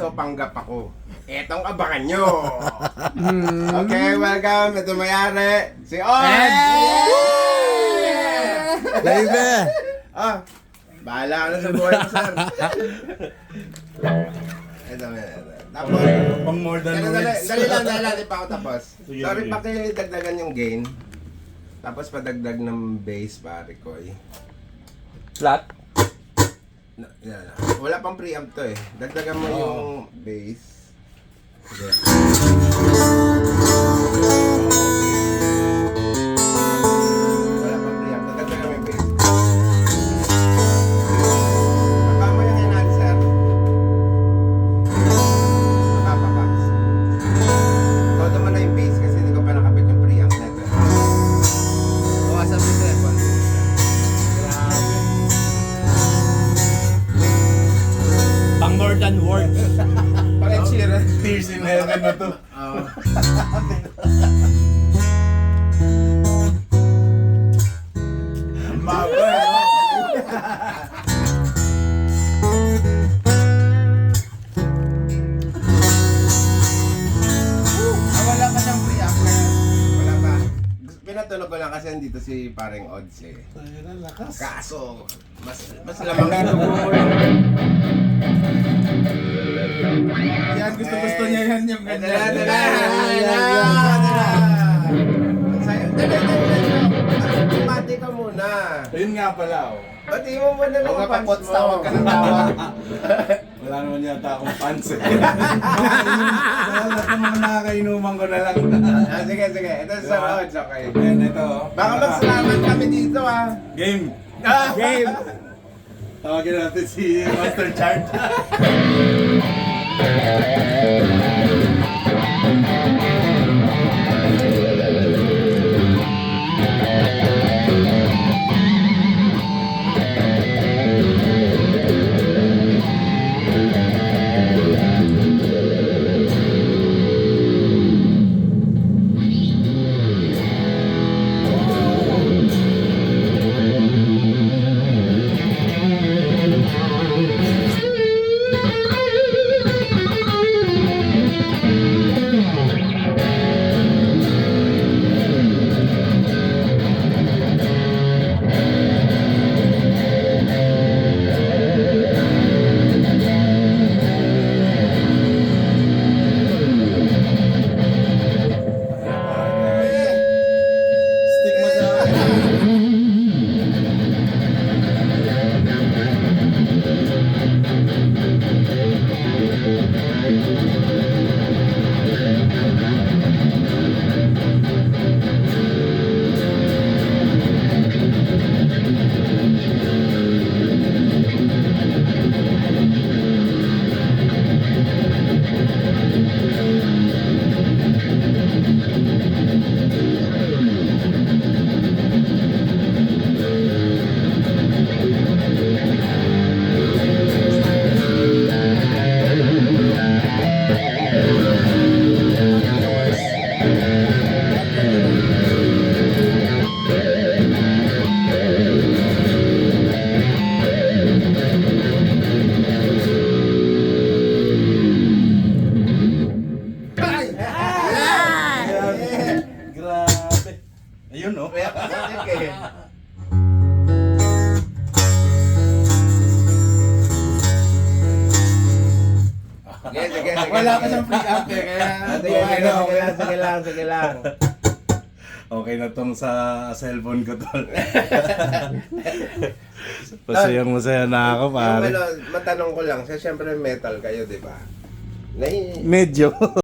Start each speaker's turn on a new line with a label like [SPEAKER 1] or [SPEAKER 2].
[SPEAKER 1] kaso panggap ako. Etong abangan nyo. Okay, welcome. Ito mayari. Si Odds!
[SPEAKER 2] Baby!
[SPEAKER 1] Bahala ka na sa buhay ko, sir. Ito. Tapos,
[SPEAKER 2] Pang more than words.
[SPEAKER 1] dali lang, di pa ako tapos. Sorry, pakidagdagan yung gain. Tapos padagdag ng bass, pare ko eh.
[SPEAKER 3] Flat?
[SPEAKER 1] Wala pang preamp to eh. Dagdagan mo yung bass. Sige. Wala pang preamp. Dagdagan mo yung bass. Baka mo yung enhancer. Nakapapaks. Todo mo na yung bass kasi hindi ko pa nakabit yung preamp na ito. Bawasan mo yung telephone.
[SPEAKER 3] Pang more than words.
[SPEAKER 1] Pag-Ed Sheeran.
[SPEAKER 2] Tears in heaven na to.
[SPEAKER 1] Oo. Wala ka siyang pre-up ngayon. Wala pa. Pinatunog ko lang kasi nandito si paring Odds eh.
[SPEAKER 2] Lakas.
[SPEAKER 1] Kaso, mas lamang ito mo.
[SPEAKER 2] Yan, gusto niya yan yung ganyan.
[SPEAKER 1] Dala. Pati ka muna.
[SPEAKER 2] Yun nga pala, oh.
[SPEAKER 1] Pati mo muna
[SPEAKER 2] Huwag
[SPEAKER 1] mga
[SPEAKER 2] ka
[SPEAKER 1] fans
[SPEAKER 2] papots,
[SPEAKER 1] mo.
[SPEAKER 2] tawag ka ng tawag. Wala naman yata akong fans eh. Wala na mga nakakainuman ko na lang.
[SPEAKER 1] Sige. Ito sa Odds, okay.
[SPEAKER 2] Ayan, ito.
[SPEAKER 1] Baka magsalamat kami dito
[SPEAKER 2] Game.
[SPEAKER 1] Game!
[SPEAKER 2] Tawagin natin si Master Chart. Stick mo sa akin. Grabe. Ayun, oh.
[SPEAKER 1] Sige.
[SPEAKER 2] Wala ka siyang pre-amp eh, kaya
[SPEAKER 1] Sige lang.
[SPEAKER 2] Okay na tong sa cellphone ko tol. Masaya na ako pare.
[SPEAKER 1] Matanong ko lang, siyempre metal kayo, di ba?
[SPEAKER 2] Medyo.